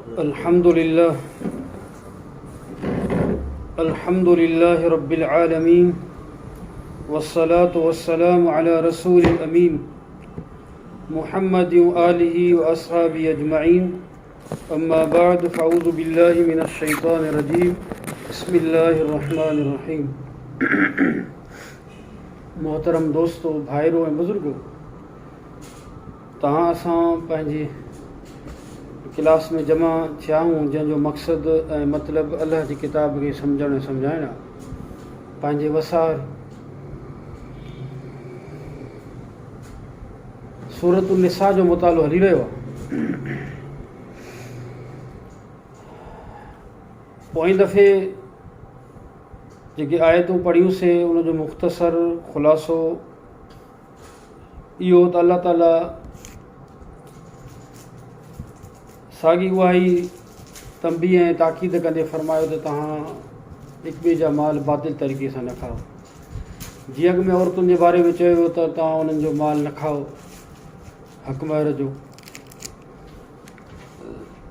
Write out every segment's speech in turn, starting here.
अल्हम्दुलिल्लाह रब्बिल आलमीन वस्सलातु वस्सलामु अला रसूलिल अमीन मुहम्मद व आलिहि व अस्हाबिहि अजमईन अम्मा बाद फ़अऊज़ु बिल्लाहि मिनश शैतानिर रजीम बिस्मिल्लाहिर रहमानिर रहीम। मोहतरम दोस्तों, भाइरों ऐं बुज़ुर्गों, तव्हां असां पंहिंजी क्लास में जमा थिया आहियूं जंहिंजो मक़सदु ऐं मतिलबु अल्लाह जी किताब खे सम्झणु ऐं सम्झाइणु आहे। पंहिंजे वसार सूरतुन निसा जो मुतालो हली रहियो आहे। पोइ दफ़े जेके आयतूं पढ़ियूंसीं उनजो मुख़्तसर ख़ुलासो इहो त अल्लाह ताला साॻी उहा ई तंबीह ऐं ताक़ीद कंदे फरमायो त तव्हां हिक ॿिए जा माल बातिल तरीक़े सां न खाओ। जीअं अॻ में औरतुनि जे बारे में चयो वियो त तव्हां उन्हनि जो माल न खाओ हक़ महर जो।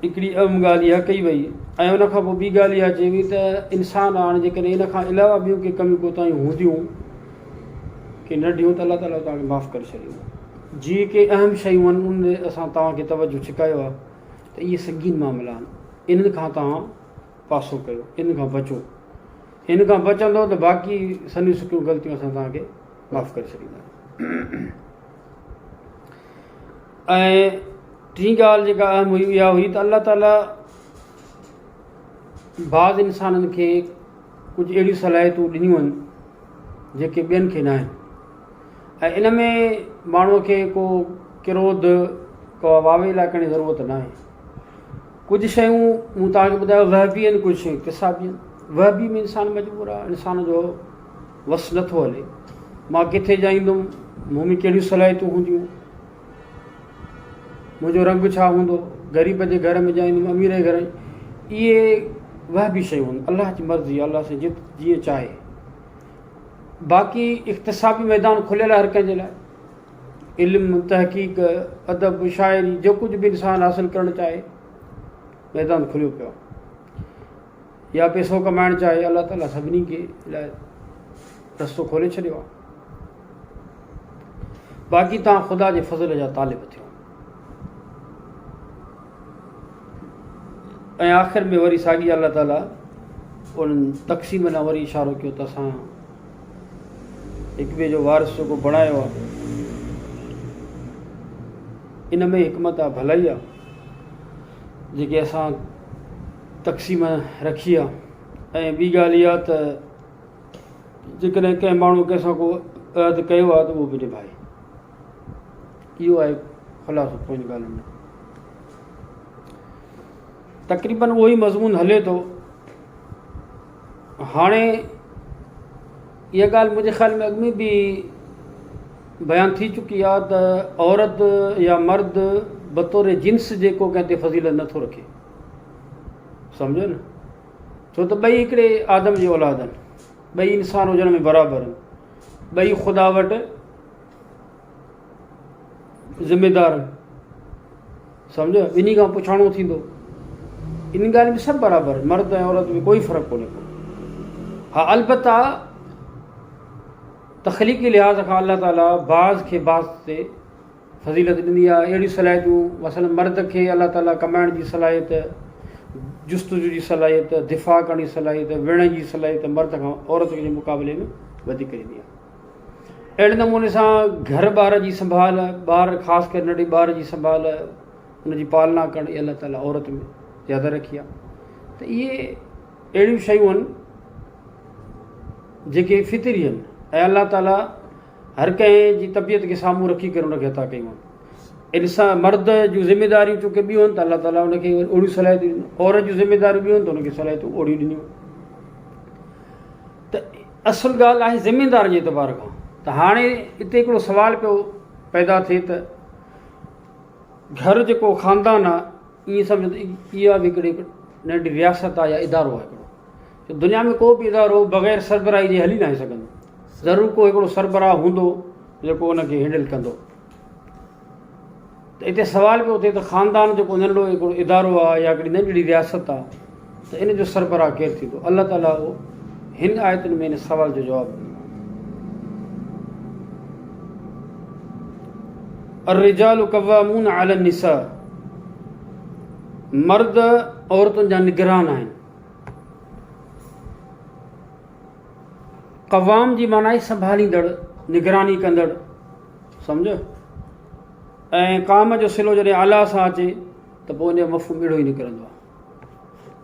हिकिड़ी अहम ॻाल्हि इहा कई वई ऐं उन खां पोइ ॿी ॻाल्हि इहा चई वई त इंसान हाणे जेकॾहिं इन खां अलावा ॿियूं के कमियूं कोताहियूं हूंदियूं की नंढियूं त अलाह ताला तव्हांखे माफ़ु करे छॾींदो। जीअं के अहम शयूं आहिनि उन असां तव्हांखे तवजो छिकायो आहे त इहे संगीन मामला आहिनि, इन्हनि खां तव्हां पासो कयो, इन खां बचो। इन खां बचंदो त बाक़ी सन्हियूं सुकियूं ग़लतियूं असां तव्हांखे माफ़ु करे छॾींदा। ऐं टी ॻाल्हि जेका अहम हुई इहा हुई त अल्लाह ताला बाज़ इंसाननि खे कुझु अहिड़ियूं सलाहियतूं ॾिनियूं आहिनि जेके ॿियनि खे न आहिनि। ऐं इन में माण्हूअ खे को क्रोध को वावेला करण जी ज़रूरत न आहे। कुझु शयूं मूं तव्हांखे ॿुधायो वहबी आहिनि, कुझु शयूं किसाबी आहिनि। वहबी में इंसान मजबूर आहे, इंसान जो वस नथो हले। मां किथे जाईंदुमि, मूं में कहिड़ियूं सलाहियतूं हूंदियूं, मुंहिंजो रंग छा हूंदो, ग़रीब जे घर में जाईंदुमि अमीर जे घर, इहे वहबी शयूं आहिनि। अलाह जी मर्ज़ी, अलाह सां जीअं चाहे। बाक़ी इख़्तिसाबी मैदान खुलियल आहे हर कंहिंजे लाइ। इल्मु, तहक़ीक़, अदब, शाइरी, जो कुझु बि इंसान हासिलु करणु चाहे मैदान खुलियो पियो आहे। या पैसो कमाइणु चाहे, अलाह ताला सभिनी खे लाइ रस्तो खोले छॾियो आहे। बाक़ी तव्हां ख़ुदा जे फज़ल जा तालिब थियो। ऐं आख़िर में वरी साॻी अल्लाह ताला उन्हनि तक़सीम लाइ वरी इशारो कयो त असां हिक ॿिए जो वारिस जेको बणायो आहे, इन में हिकमत आहे, भलाई आहे जेके असां तक़सीम रखी आहे। ऐं ॿी ॻाल्हि इहा त जेकॾहिं कंहिं माण्हू कंहिंसां को अहद कयो आहे त उहो बि निभाए। इहो आहे ख़ुलासो पोइ इन ॻाल्हियुनि में। तक़रीबन उहो ई मज़मून हले थो। हाणे इहा ॻाल्हि मुंहिंजे ख़्याल में अॻु में बि बयानु थी चुकी आहे त औरत या मर्द बतौर जिन्स जेको कंहिं ते फज़ीलत नथो रखे, सम्झो न। छो त ॿई हिकिड़े आदम जी औलाद आहिनि, ॿई इंसान हुजण में बराबरि आहिनि, ॿई ख़ुदा वटि ज़िमेदार आहिनि, सम्झो। ॿिन्ही खां पुछाणो थींदो। इन ॻाल्हि में सभु बराबरि आहिनि, मर्द ऐं औरत में कोई फ़र्क़ु कोन्हे को। हा, अलबत्ता तख़लीक़ी लिहाज़ खां अल्लाह ताला बाज़ खे बाज़ ते फज़ीलत ॾिनी आहे। अहिड़ियूं सलाहियतूं, मसलन मर्द खे अल्लाह ताला कमाइण जी सलाहियत, जुस्तजू जी सलाहियत, दिफ़ा करण जी सलाहियत, विढ़ण जी सलाहियत मर्द खां औरत जे मुक़ाबले में वधीक ॾिनी आहे। अहिड़े नमूने सां घर ॿार जी संभाल, ॿार ख़ासि करे नंढे ॿार जी संभाल, हुनजी पालना करण इहा अल्लाह ताला औरत में ज़्यादा रखी आहे। त इहे अहिड़ियूं शयूं आहिनि जेके फितरी आहिनि ऐं अल्लाह ताला हर कंहिं जी तबियत खे साम्हूं रखी करे हुनखे अता कयूं आहिनि। इंसान मर्द जूं ज़िमेदारियूं चूंकि ॿियूं आहिनि त अल्लाह ताला हुनखे ओड़ियूं सलाहियतूं ॾिनियूं। औरत जूं ज़िमेदारियूं ॿियूं आहिनि त हुनखे सलाहियतूं ओड़ियूं ॾिनियूं। त असुलु ॻाल्हि आहे ज़िमेदार जे एतबार खां। त हाणे हिते हिकिड़ो सुवालु पियो पैदा थिए त घर जेको ख़ानदान आहे, ईअं सम्झो त इहा बि हिकिड़ी नंढी रियासत आहे या इदारो आहे हिकिड़ो। दुनिया में को बि इदारो बग़ैर सरबराही जे हली न आहे सघंदो। ज़रूरु को हिकिड़ो सरबराह हूंदो जेको उनखे हैंडल कंदो। त हिते सुवाल पियो थिए त ख़ानदान जेको नंढो हिकिड़ो इदारो आहे या हिकिड़ी नंढड़ी रियासत आहे त इन जो सरबराह केरु थींदो? अलाह ताला उहो हिन आयतुनि में इन सवाल जो जवाबु ॾिनो। अर्रिजालु क़व्वामून अला निसा, मर्द औरतुनि जा निगरान आहिनि। क़वाम जी माना आहे संभालींदड़, निगरानी कंदड़, सम्झ। ऐं काम जो सिलो जॾहिं आला सां अचे त पोइ उनजो मफ़हूम अहिड़ो ई निकिरंदो आहे,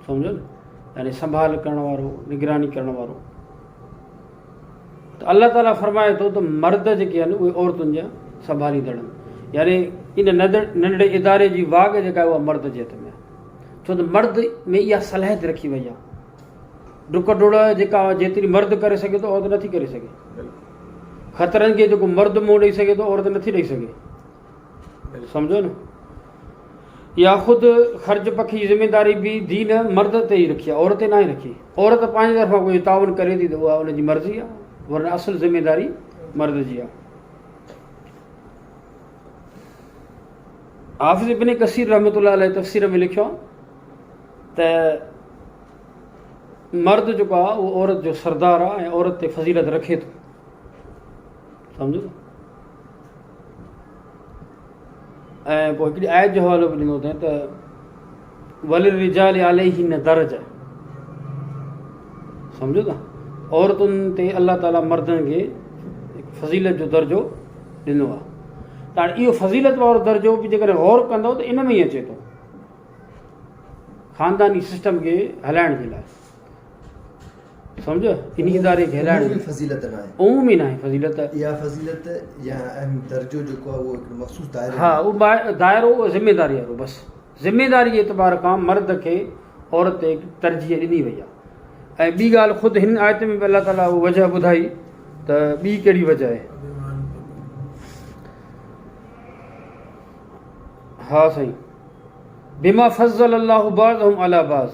सम्झो न, यानी संभाल करण वारो, निगरानी करण वारो। त अलाह ताला फरमाए थो त मर्द जेके आहिनि उहे औरतुनि जा संभालींदड़ आहिनि, यानी इन नंढड़े इदारे जी वाग जेका आहे उहा मर्द जे हथ में आहे। छो त मर्द में इहा सलाहियत रखी वई आहे, डुक डुड़ जेका जेतिरी मर्द करे सघे थो औरत नथी करे सघे। ख़तरनि खे जेको मर्द मुंहुं ॾेई सघे थो औरत नथी ॾेई सघे, सम्झो न। या ख़ुदि ख़र्च पखी ज़िमेदारी बि दीन मर्द ते ई रखी आहे, औरत ते न आहे रखी। औरत पंहिंजी तरफ़ां कोई ताउन करे थी त उहा उनजी मर्ज़ी आहे, वरना असुलु ज़िमेदारी मर्द जी आहे। हाफ़िज़ इब्न कसीर रहमतुल्लाह अलैह तफ़सीर में लिखियो आहे त मर्द जेको आहे उहो औरत जो सरदार आहे ऐं औरत ते फज़ीलत रखे थो, सम्झो। ऐं पोइ हिकिड़ी आयत जो हवालो बि ॾिनो अथई त वलिरिजाल अलैहिन दर्जा, सम्झो था। औरतुनि ते अलाह ताला मर्दनि खे फज़ीलत जो दर्जो ॾिनो आहे। त हाणे इहो फज़ीलत वारो दर्जो बि जेकॾहिं गौर कंदव त इन में ई अचे थो, ख़ानदानी सिस्टम खे हलाइण जे लाइ, सम्झ। इन इदारे खे हलाइण फज़ीलत न आहे, उमूमी न आहे फज़ीलत। इहा फज़ीलत या अहम दर्जो जेको आहे उहो हिकिड़ो मख़सूस दायरो, हा, उहो दाइरो उहो ज़िमेदारी वारो, बसि ज़िमेदारी जे एतबार खां मर्द खे औरत ते तरजीह ॾिनी वई आहे। ऐं ॿी ॻाल्हि ख़ुदि हिन आयत में बि अलाह ताला उहा वजह ॿुधाई त ॿी कहिड़ी वजह आहे। हा साईं, बिमा फज़ल अल्लाहु बाज़हुम अला बाज़,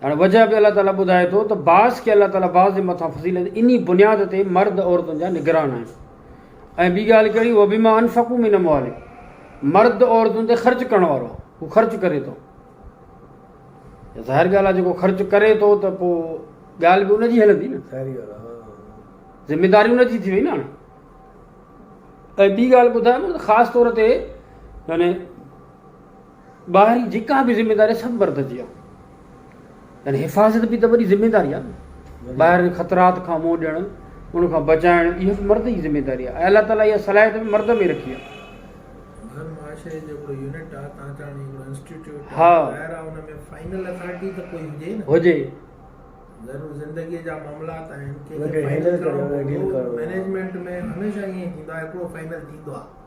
हाणे वजह बि अलाह ताला ॿुधाए थो त बाज़ खे अलाह ताला बाज़ जे मथां फज़ीलत इन बुनियाद ते मर्द औरतुनि जा निगरान आहिनि। ऐं ॿी ॻाल्हि कहिड़ी, उहा बिमा अनफ़क़ू मिन अम्वालिहिम, मर्द औरतुनि ते ख़र्च करण वारो आहे, हू ख़र्च करे थो। ज़ाहिर ॻाल्हि आहे, जेको ख़र्च करे थो त पोइ ॻाल्हि बि उनजी हलंदी न, ज़िमेदारी उनजी थी वई न हाणे। ऐं ॿी ॻाल्हि ॿुधायो न, ख़ासि तौर ते यानी ॿाहिरी जेका बि ज़िमेदारी सभु मर्द जी आहे, यानी हिफ़ाज़त बि त वॾी ज़िमेदारी आहे न। ॿाहिरि ख़तरात खां मुंहुं ॾियणु, उनखां बचाइणु, इहा बि मर्द जी ज़िमेदारी आहे। ऐं अलाह ताला इहा सलाहियत बि मर्द में रखी आहे। हा, हुजे ज़रूरु ज़िंदगीअ जा मामलात आहिनि, मैनेजमेंट में हमेशह ईअं थींदो आहे, हिकिड़ो फाइनल थींदो आहे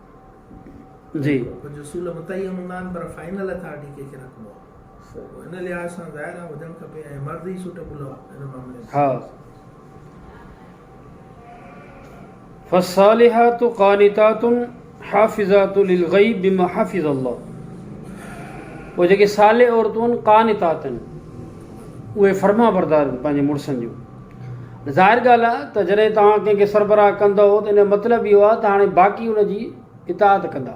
जी, कुझु उसूल मुतयन हूंदा आहिनि, पर फाइनल अथॉरिटी कंहिंखे रखिबो आहे। इन लिहाज़ सां ज़ाहिर आहे हुजणु खपे, ऐं मर्द ई सूटेबल आहे हिन मामले में। हा, फ़स्सालिहातु क़ानितातुन हाफ़िज़ातु लिलग़ैब बिमा हफ़िज़ अल्लाह, उहे जेके साले औरतूं आहिनि क़ानितात आहिनि, उहे फर्मा बरदार आहिनि पंहिंजे मुड़ुसनि जूं। ज़ाहिर ॻाल्हि आहे त जॾहिं तव्हां कंहिंखे सरबराह कंदव त इन जो मतिलबु इहो आहे त हाणे बाक़ी उनजी इताअत कंदा।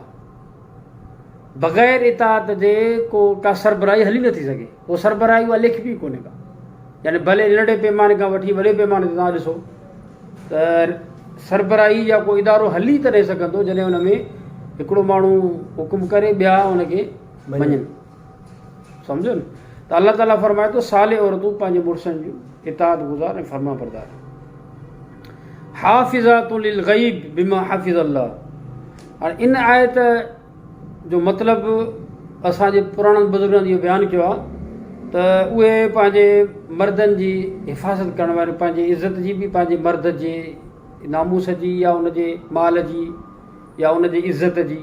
बग़ैर इताअत जे को का सरबराही हली नथी सघे। उहो सरबराही उहा लिखबी कोन्हे का, यानी भले नंढे पैमाने खां वठी वॾे पैमाने ते तव्हां ॾिसो त सरबराही या को इदारो हली त रही सघंदो जॾहिं हुन में हिकिड़ो माण्हू हुकुम करे ॿिया हुनखे मञनि, सम्झो न। त अलाह ताला फरमाए थो साले औरतूं पंहिंजे मुड़ुसनि जूं इताअत गुज़ार ऐं फर्मा बरदार। हाफ़िज़ातु लिलग़ैब बिमा हफ़िज़ अल्लाह, हाणे इन आयत जो मतिलबु असांजे पुराणनि बुज़ुर्गनि इहो बयानु कयो आहे त उहे पंहिंजे मर्दनि जी हिफ़ाज़त करण वारियूं, पंहिंजी इज़त जी बि, पंहिंजे मर्द जे नामूस जी या उनजे माल जी या उनजी इज़त जी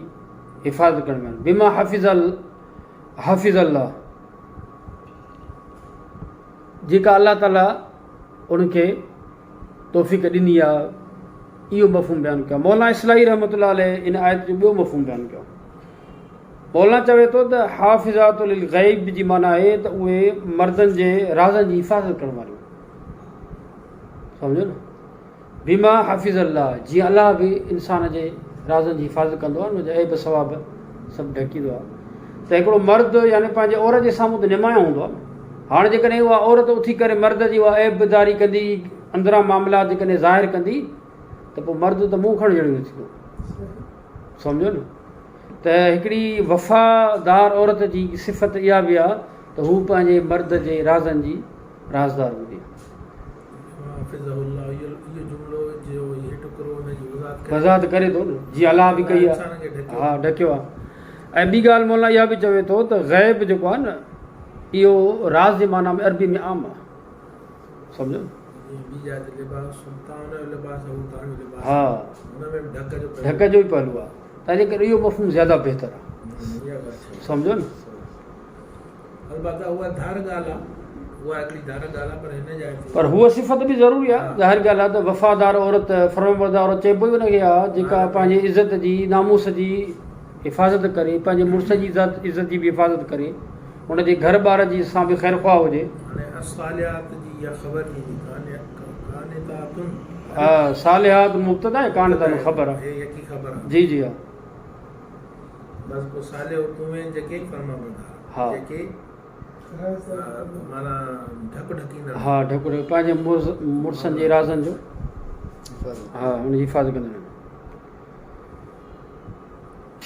हिफ़ाज़त करण वारियूं। बिमा हफ़िज़ अल्लाह, जेका अलाह ताला उनखे तौफ़ीक़ ॾिनी आहे, इहो मफ़हूम बयानु कयो। मौलाना इस्लाही रहमतुल्लाह अलैह इन आयत जो ॿियो मफ़हूम बयानु कयो। मौलाना चवे थो त हाफ़िज़ातु लिलग़ैब जी माना आहे त उहे मर्दनि जे राज़नि जी हिफ़ाज़त करण वारियूं, सम्झो न। बिमा हफ़िज़ अल्लाह, जीअं अलाह बि इंसान जे राज़नि जी हिफ़ाज़त कंदो आहे, उनजा ऐब सवाब सभु ढकींदो आहे त हिकिड़ो मर्द यानी पंहिंजे औरत जे साम्हूं त निमायो हूंदो आहे हाणे जेकॾहिं उहा औरत उथी करे मर्द जी उहा ऐबदारी कंदी अंदरां मामला जेकॾहिं ज़ाहिर कंदी त पोइ मर्द त मुंहुं खणण जहिड़ो थींदो सम्झो न त हिकिड़ी वफ़ादार औरत जी सिफ़त इहा बि आहे त हू पंहिंजे मर्द जे राज़नि जी राज़दार हूंदी आहे वज़ाहत करे थो न जीअं अलाह बि कई आहे हा ढकियो आहे ऐं ॿी ॻाल्हि मौला इहा बि चवे थो त ग़ैब जेको आहे न इहो राज़ जे माना में अरबी में आम आहे सम्झो हा ढक जो ई पहलू आहे तंहिंजे करे इहो मफ़हूम ज़्यादा बहितर आहे सम्झो न पर हूअ सिफ़त बि ज़रूरी आहे ज़ाहिर ॻाल्हि आहे त वफ़ादार औरत फर्मबरदार औरत चइबो ई हुनखे आहे जेका पंहिंजी इज़त जी नामूस जी हिफ़ाज़त करे पंहिंजे मुड़ुस जी इज़त जी बि हिफ़ाज़त करे हुनजे घर ॿार जी सां बि ख़ैर ख़्वाह हुजे हा सालिहात मुब्तदा आहे कान तव्हांखे ख़बर आहे जी जी हा हा हा ढक पंहिंजे मुड़ुसनि जे राज़नि जो हा हुनजी हिफ़ाज़त कंदा आहिनि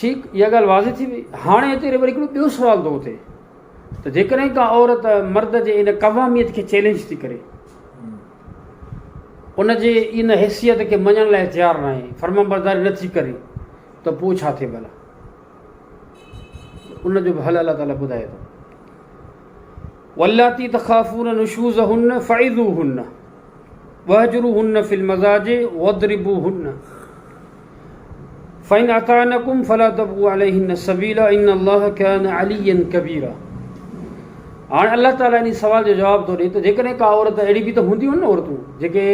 ठीकु इहा ॻाल्हि वाज़े थी वई हाणे हिते वरी हिकिड़ो ॿियो सुवाल थो थिए त जेकॾहिं का औरत मर्द जे इन क़वामियत खे चैलेंज थी करे उनजे इन हैसियत खे मञण लाइ तयारु न आहे फर्माबरदारी नथी करे त पोइ छा थिए भला उनजो बि हल अलाह ताला ॿुधाए थो वल्लाती तख़ाफ़ून नुशूज़हुन्न फ़इज़ूहुन्न वहजुरूहुन्न फ़िल मज़ाजिि वद्रिबूहुन्न फ़इन अताअनकुम फ़ला तबग़ू अलैहिन्न सबीला इन्नल्लाह कान अलिय्यन कबीरा हाणे अलाह ताला इन सवाल जो जवाबु थो ॾिए त जेकॾहिं का औरत अहिड़ी बि त हूंदियूं आहिनि न औरतूं जेके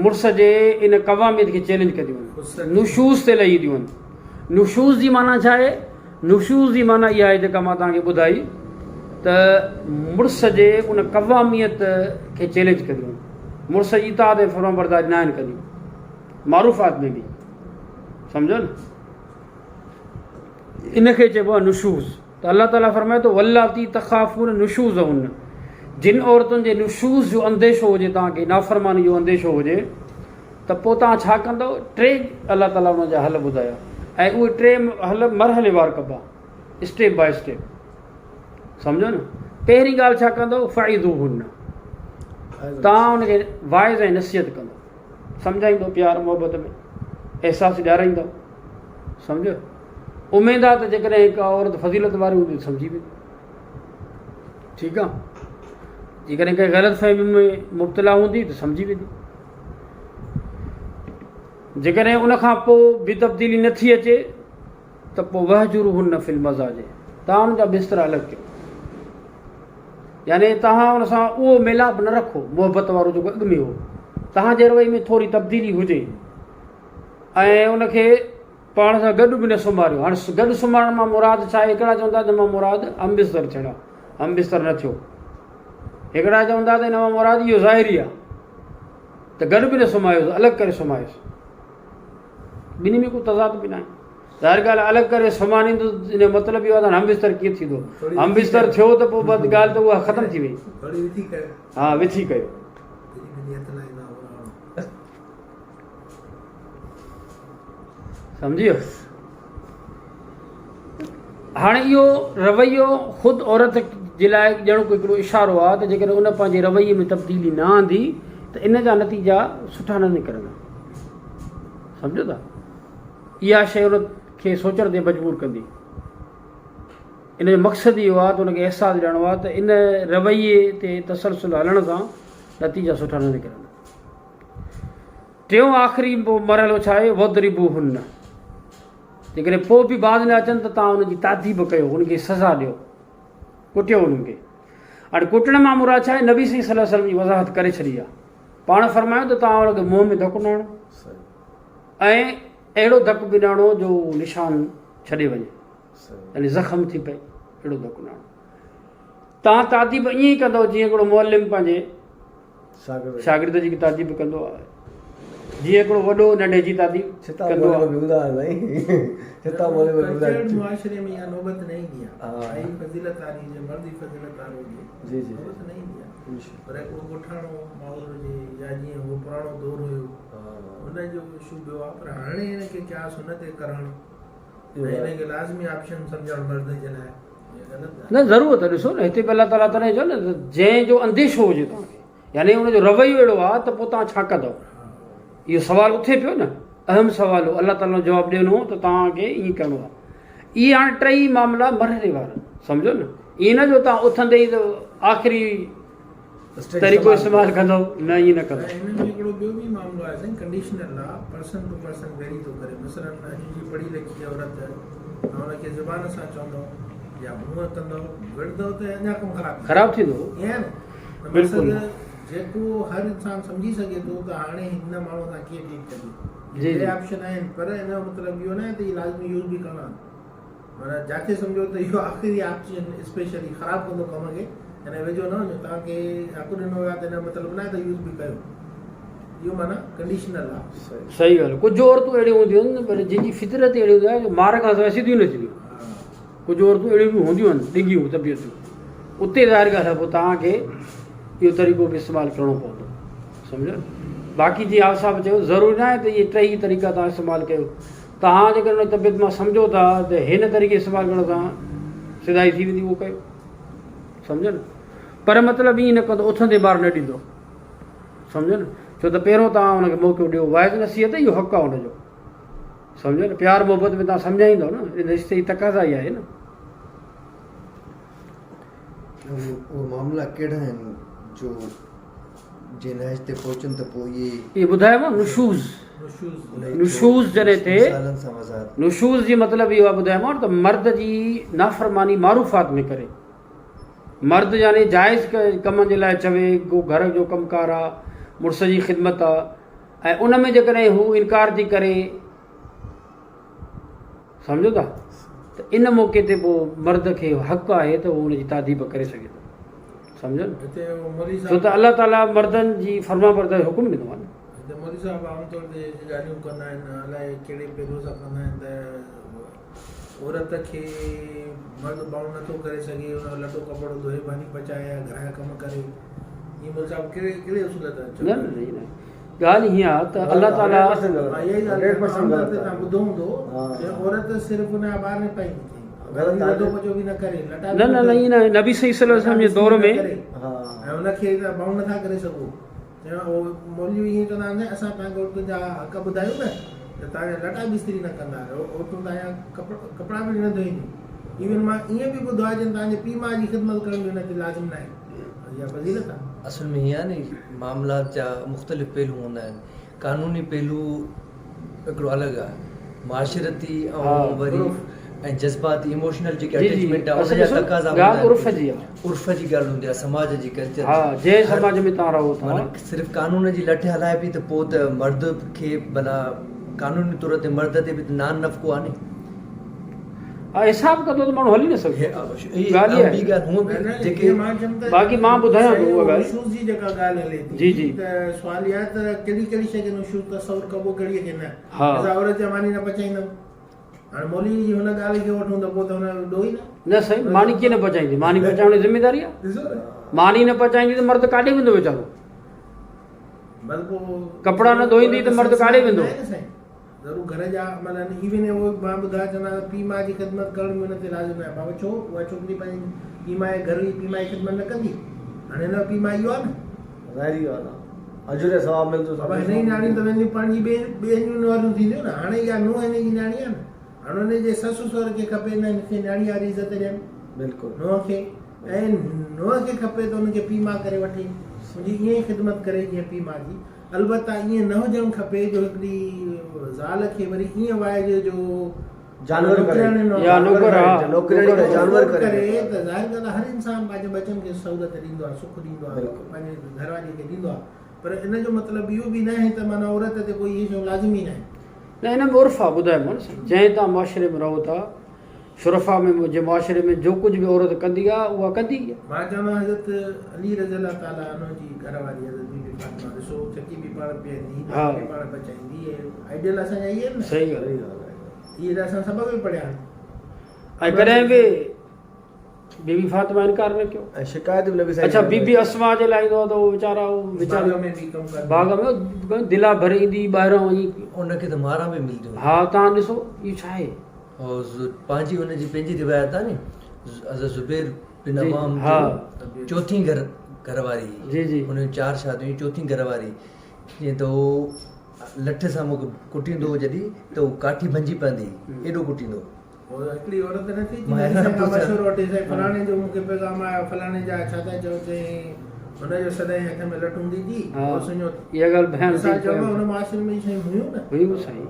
मुड़ुस जे इन क़वामियत खे चैलेंज कंदियूं आहिनि नुशूज़ ते लही ईंदियूं आहिनि नुशूज़ जी माना छा आहे नुशूज़ जी माना इहा आहे जेका मां तव्हांखे ॿुधाई त मुड़ुस जे उन क़वामियत खे चैलेंज कंदियूं आहिनि मुड़ुस जी इताअत ऐं फर्माबरदारी न आहिनि कंदियूं मारूफ़ात में बि सम्झो न इनखे चइबो आहे नुशूज़ त अलाह ताला फरमाए थो वल्लाती तख़ाफ़ून नुशूज़हुन्न जिन औरतुनि जे नुशूज़ जो अंदेशो हुजे तव्हांखे नाफ़रमानी जो अंदेशो हुजे त पोइ तव्हां छा कंदव टे अलाह ताला हुनजा हल ॿुधाया ऐं उहे टे हल मरहलेवार कबा स्टेप बाय स्टेप सम्झो न पहिरीं ॻाल्हि छा कंदव फ़इज़ूहुन्न तव्हां हुनखे वाइज़ ऐं नसीहत कंदव सम्झाईंदो प्यार मोहबत में अहसासु ॾियाराईंदव सम्झो उमेदु आहे त जेकॾहिं हिकु औरत फज़ीलत वारी हूंदी सम्झी वेंदी ठीकु आहे जेकॾहिं कंहिं ग़लतफ़हमी में मुब्तला हूंदी त सम्झी वेंदी जेकॾहिं उनखां पोइ बि तब्दीली नथी अचे त पोइ वहजुरूहुन्न फ़िल मज़ाजिि तव्हां हुनजा बिस्तरा अलॻि कयो यानी तव्हां हुन सां उहो मिलाप न रखो मोहबत वारो जेको अॻु में हो तव्हांजे रवई में थोरी तब्दीली हुजे ऐं उनखे पाण सां गॾु बि न सुम्हारियो हाणे गॾु सुम्हारण मां मुराद छा आहे हिकिड़ा चवंदा त मां मुराद अमबिस्तर थियणु अमबिस्तर न थियो हिकिड़ा चवंदा त हिन मां मुराद इहो ज़ाहिरी आहे त गॾु बि न सुम्हायोसि अलॻि करे सुम्हायोसि ॿिन्ही में को तज़ाद बि न आहे ज़ाहिर ॻाल्हि आहे अलॻि करे सुम्हारींदो इन जो मतिलबु इहो आहे त अमबिस्तर कीअं थींदो अमबिस्तर थियो त पोइ बस ॻाल्हि त उहा ख़तमु थी वई हा विथी कयो सम्झी वियो हाणे इहो रवैयो ख़ुदि औरत जे लाइ ॼणो को हिकिड़ो इशारो आहे त जेकॾहिं उन पंहिंजे रवैये में तब्दीली न आंदी त इन जा नतीजा सुठा न निकिरंदा सम्झो था इहा शइ उन खे सोचण ते मजबूर कंदी इन जो मक़सदु इहो आहे त उनखे अहसासु ॾियणो आहे त इन रवैये ते तसलसल हलण सां नतीजा सुठा न निकिरंदा टियों आख़िरी पोइ मरहलो छा आहे वद्रिबूहुन्न जेकॾहिं पोइ बि बाज़ न अचनि त तव्हां हुनजी तादीब कयो हुनखे सज़ा ॾियो कुटियो हुननि खे हाणे कुटण मां मुराद छा आहे नबी सही सलाहु वसलम जी वज़ाहत करे छॾी आहे पाण फरमायो त तव्हां हुनखे मुंहं में धकु न हणो ऐं अहिड़ो धकु बि न हणो जो निशान छॾे वञे यानी ज़ख़्म थी पए अहिड़ो धकु न हणो तव्हां तादीब ईअं ई कंदव जीअं हिकिड़ो मुअल्लिम पंहिंजे शागिर्द जी तादीब कंदो आहे जीअं हिकिड़ो वॾो नंढे जी तादी छिता कंदो मोले आहे। में ॿुधा भाई छिता मोले में ॿुधा कल्चर्ड मुआशरे में इहा नौबत न ईंदी आहे हा। भाई फज़ीलत वारी हुजे मर्दी फज़ीलत वारो हुजे जी जी नौबत न ईंदी आहे इंशाअल्लाह। पर हिकिड़ो ॻोठाणो माहौल हुजे या जीअं उहो पुराणो दौर हुयो हा। हुनजो इशू ॿियो आहे पर हाणे हिनखे क़यास हुन ते करणु इहो ऐं आहे। हिनखे लाज़मी ऑप्शन सम्झणु मर्द जे लाइ इहा ग़लति आहे। न ज़रूरत आहे। ॾिसो न हिते बि अलाह ताला तॾहिं चयो न त जंहिंजो अंदेशो हुजे तव्हांखे यानी हुनजो रवैयो अहिड़ो आहे त पोइ तव्हां छा कंदव इहो सुवालु उथे पियो न अहम सुवाल हो अलाह ताला जवाबु ॾियणो त तव्हांखे ईअं करिणो आहे। इहे हाणे टई मामला मरहले वारा सम्झो न ईअं न जो तव्हां उथंदे ई त आख़िरी तरीक़ो इस्तेमालु कंदव न ईअं न कंदव। ऐं हिन में हिकिड़ो ॿियो बि मामिलो आहे साईं कंडीशनल आहे पर्सन टू पर्सन वेरी थो करे मसलन अॼु जी पढ़ी लिखी औरत ऐं हुनखे ज़ुबान सां चवंदव या मुंहुं कंदव विढ़ंदव त अञा कमु ख़राबु थींदो ईअं आहे न त बिल्कुलु। मक़सदु जेको हर इंसान सम्झी सघे थो त हाणे हिन माण्हू सां कीअं डील कजे जी, जी। टे ऑप्शन आहिनि पर हिन जो मतिलबु इहो न आहे त इहे लाज़मी यूज़ बि करणा आहिनि माना जाके सम्झो त इहो आख़िरी ऑप्शन स्पेशली ख़राबु कंदो कम खे हिन वेझो न वञो तव्हांखे हक़ु ॾिनो वियो आहे त हिन जो मतिलबु न आहे त यूज़ बि कयो इहो माना कंडीशनल आहे सही ॻाल्हि आहे। कुझु औरतूं अहिड़ियूं हूंदियूं आहिनि पर जंहिंजी फितरत अहिड़ी हूंदी आहे जो मार खां सवाइ सिधियूं न थींदियूं कुझु औरतूं अहिड़ियूं बि हूंदियूं आहिनि ॾिघियूं तबियतूं उते ज़ाहिर ॻाल्हि आहे पोइ तव्हांखे इहो तरीक़ो बि इस्तेमालु करिणो पवंदो सम्झो न। बाक़ी जीअं आप साहब चयो ज़रूरी न आहे त इहे टई तरीक़ा तव्हां इस्तेमालु कयो तव्हां जेकर हुन तबियत मां सम्झो था त हिन तरीक़े इस्तेमालु करण सां सिधाई थी वेंदी उहो कयो सम्झो न। पर मतिलबु ईअं न कंदो उथंदे ॿार न ॾींदो सम्झो न छो त पहिरियों तव्हां हुनखे मौक़ो ॾियो वाइज़ नसीहत इहो हक़ु आहे हुनजो सम्झो न प्यार मोहबत में तव्हां सम्झाईंदव न इन रिश्ते जी तक़ाज़ा ई आहे न। उहे मामला कहिड़ा आहिनि जो जे नहज ते पहुचनि त पोइ इहे ॿुधायो नुशूज़ नुशूज़ जॾहिं थिए सालनि सां वज़ाहत नुशूज़ जी मतिलबु इहो आहे ॿुधायोमांव त मर्द जी नाफ़रमानी मारूफ़ात में करे मर्द यानी जाइज़ कमनि जे लाइ चवे को घर जो कमकार आहे मुड़ुस जी ख़िदमत आहे ऐं उन में जेकॾहिं हू इनकार थी करे सम्झो था त इन मौक़े ते पोइ मर्द खे हक़ु आहे त उहो हुनजी तादीब करे सघे थो सम्झो न हिते मोदी छो साहब त अलाह ताला मर्दनि जी फर्मा बरदारी हुकुम ॾिनो आहे न। हिते मोदी साहब आमतौर ते ॻाल्हियूं कंदा आहिनि अलाए कहिड़े पहलू सां कंदा आहिनि त औरत खे मर्द बाउंड नथो करे सघे हुन जो लटो कपिड़ो धोए पाणी पचाए या घर जा कम करे ईअं मोदी साहब कहिड़े कहिड़े उसूल था न न न ॻाल्हि हीअं आहे त अलाह ताला इहा ई ॻाल्हि तव्हां ॿुधो हूंदो औरत सिर्फ़ु हुन जा ॿार न पाईंदी लटो पचो बि न करे लटा न न न ईअं न नबी सही वसल्लम जे दौर में ऐं हुनखे त बाउंड नथा करे सघो मौलवी ईअं चवंदा आहिनि असां तव्हांखे औरतुनि जा हक़ ॿुधायूं न त तव्हांजा लटा बि इस्त्री न कंदा औरतूं तव्हांजा कपिड़ा बि न धोईंदियूं इवन मां ईअं बि ॿुधो आहे जिन तव्हांजे पीउ माउ जी ख़िदमत करण बि हुनखे लाज़िम न आहे इहा फज़ीलत आहे असल में हीअं आहे न मामलात जा मुख़्तलिफ़ पहलू हूंदा आहिनि क़ानूनी पहलू हिकिड़ो अलॻि आहे माशरती ऐं वरी ऐं जज़्बाती इमोशनल जेके अटैचमेंट आहे उन जा तक़ाज़ा ॻाल्हि उर्फ़ जी आहे उर्फ़ जी ॻाल्हि हूंदी आहे समाज जी कल्चर हा जंहिं समाज में तव्हां रहो था सिर्फ़ु कानून जी लठ हलाए पई त पोइ त मर्द खे भला कानूनी तौर ते मर्द ते बि नान नफ़को आहे हा हिसाब कंदो त माण्हू हली न सघे ॻाल्हि ॿी ॻाल्हि हूअं बि जेके बाक़ी मां ॿुधायां थो उहा ॻाल्हि नुशूज़ जी जेका ॻाल्हि हले थी जी, जी। त सुवाल इहा आहे त कहिड़ी कहिड़ी शइ खे नुशूज़ तसवुर कबो कहिड़ीअ खे न हा। असां औरत जा मानी न पचाईंदमि हाणे मौलवी जी हुन ॻाल्हि खे वठूं त पोइ त हुन ॾो ई न सही मानी कीअं न पचाईंदी मानी पचाइण जी ज़िमेदारी आहे ॾिसो न मानी न पचाईंदी त मर्द काॾे वेंदो वीचारो बस पोइ कपिड़ा न धोईंदी त मर्द काॾे वेंदो ज़रूरु घर जा माना इवन उहो मां ॿुधाए चवंदा पीउ माउ जी ख़िदमत करण में हुन ते लाज़िम आहे बाबा छो उहा छोकिरी पंहिंजी पीउ माउ जे घर जी पीउ माउ जी ख़िदमत न कंदी हाणे हिन जो पीउ माउ इहो आहे न ज़ाहिरी ॻाल्हि आहे अजुर सवाब मिलंदो बाबा हिन जी नियाणी त वेंदियूं पंहिंजी ॿियनि जूं नुंहंरियूं थींदियूं न हाणे इहा नुंहुं हिन जी नियाणी आहे न हाणे हुनजे ससु सहुरे खे खपे न हिनखे नियाणी वारी इज़त ॾियनि बिल्कुलु नुंहं खे ऐं नुंहं खे खपे त हुनखे पीउ माउ करे वठे मुंहिंजी ईअं ई ख़िदमत करे जीअं पीउ माउ जी अलबत्ता ईअं न हुजणु खपे जो हिकिड़ी ज़ाल खे वरी ईअं वाइजे जो जानवर करे या नौकर जानवर करे करे त ज़ाहिर ॻाल्हि आहे हर इंसान पंहिंजे बचनि खे सहूलियत ॾींदो आहे सुख ॾींदो आहे बिल्कुलु। पंहिंजे घरवारी खे ॾींदो आहे पर इन जो मतिलबु इहो बि न आहे त माना औरत ते कोई इहे शयूं लाज़िमी न आहे न हिन में उर्फ़ आहे ॿुधाइबो न जंहिं तव्हां मुआशिरे में रहो था शुरफा में जे मुआशरे में जो कुछ भी औरत कंदी आहे उहा कंदी आहे। मां चवंदो आहियां हज़रत अली रज़ी अलाह ताला अन्हु जी घरवारी हज़रत बीबी फातिमा ॾिसो चकी बि पाण पीअंदी हा। बि पाण बचाईंदी आइडियल असांजा इहे आहिनि न। सही ॻाल्हि इहे त असां सबक़ बि पढ़िया आहिनि। ऐं कॾहिं बि बीबी फातिमा इनकार न कयो। ऐं शिकायत बि नबी साईं अच्छा बीबी अस्मा जे लाइ ईंदो आहे त उहो वीचारा वीचारी बाग़ में बि कमु कंदी। बाग़ में दिला भरे ईंदी ॿाहिरां वञी। उनखे त मारा बि मिलंदियूं। हा तव्हां ॾिसो इहो छा आहे। और पंहिंजी हुनजी पंहिंजी रिवायत आहे नी हज़रत ज़ुबैर बिन जी, अवाम हा। जो चौथी घरवारी जी जी हुन 4 शादियूं चौथी घरवारी जीअं त उहो लठ सां मूंखे कुटींदो जॾहिं त उहो काठी भंजी पवंदी एॾो कुटींदो। और हिकिड़ी औरत न थी मां हिन खां पुछां। मशहूरु वठी साईं फलाणे जो मूंखे पैगाम आयो फलाणे जा छा था चओ चई हुनजो सदाईं हथ में लट हूंदी थी हा और सुञो इहा ॻाल्हि बयानु असां थी चयो कयो। हुन माशरे में ई शयूं हुयूं न। हुई साईं।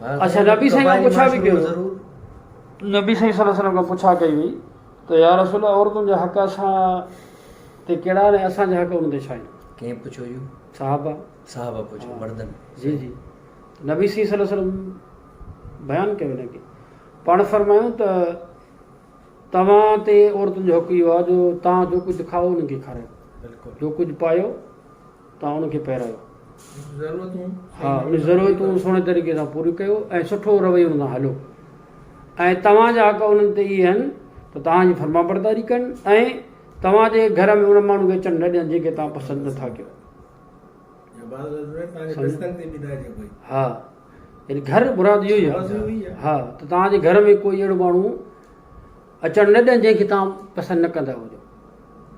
हा, अच्छा नबी साईं खां पुछा बि कयो। ज़रूरु नबी साईं सल्लल्लाहु अलैहि वसल्लम खां पुछा कई हुई त या रसूल औरतुनि जा हक़ असां ते कहिड़ा आहिनि असांजा हक़ उन ते छा आहिनि। कंहिं पुछो इहो साहबा साहबा पुछो मर्दनि। जी जी नबी सी सल्लल्लाहु अलैहि वसल्लम बयानु कयो हिनखे पाण फरमायूं त तव्हां ते औरतुनि जो हक़ इहो आहे जो तव्हां जो कुझु खाओ उनखे खारायो बिल्कुलु जो कुझु पायो तव्हां उनखे पहिरायो। ज़रूरतूं हा उन ज़रूरतूं सुहिणे तरीक़े सां पूरी कयो ऐं सुठो रवैयो हुन सां हलो ऐं तव्हांजा हक़ उन्हनि ते इहे आहिनि त तव्हांजी फरमाबरदारी कनि ऐं तव्हांजे घर में उन माण्हू खे अचनि न ॾियनि जेके तव्हां पसंदि नथा कयो। या बाज़ में तव्हांजे बिस्तर ते बि न अचे कोई। हा यानी घर मुराद इहो ई बस इहो ई आहे। आहे। हा त तव्हांजे घर में कोई अहिड़ो माण्हू अचणु न ॾियनि जंहिंखे तव्हां पसंदि न कंदा हुजो।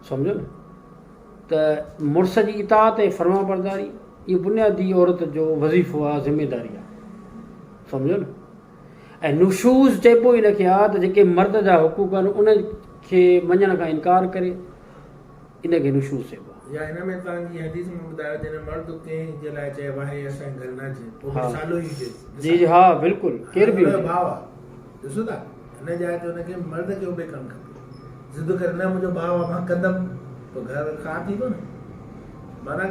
सम्झो न त मुड़ुस जी इताअत ऐं फरमाबरदारी इहो बुनियादी औरत जो वज़ीफ़ो आहे ज़िमेदारी आहे। सम्झो न ऐं नुशूज़ चइबो ई हिनखे आहे त जेके मर्द जा हुक़ूक़ आहिनि उनखे मञण खां इनकार करे इनखे नुशूज़ चइबो आहे। या हिन में तव्हांजी हदीस में ॿुधायो जॾहिं मर्द कंहिंजे लाइ चइबो आहे असांजे घर न अचे पोइ हा। सालो ई हुजे जी जी हा बिल्कुलु केर बि हुजे। भाव आहे ॾिसो था हिन जाइ ते हुनखे मर्द खे उबे करणु खपे ज़िद करे न मुंहिंजो भाउ आहे मां कंदमि पोइ घर ख़राबु थींदो न। माना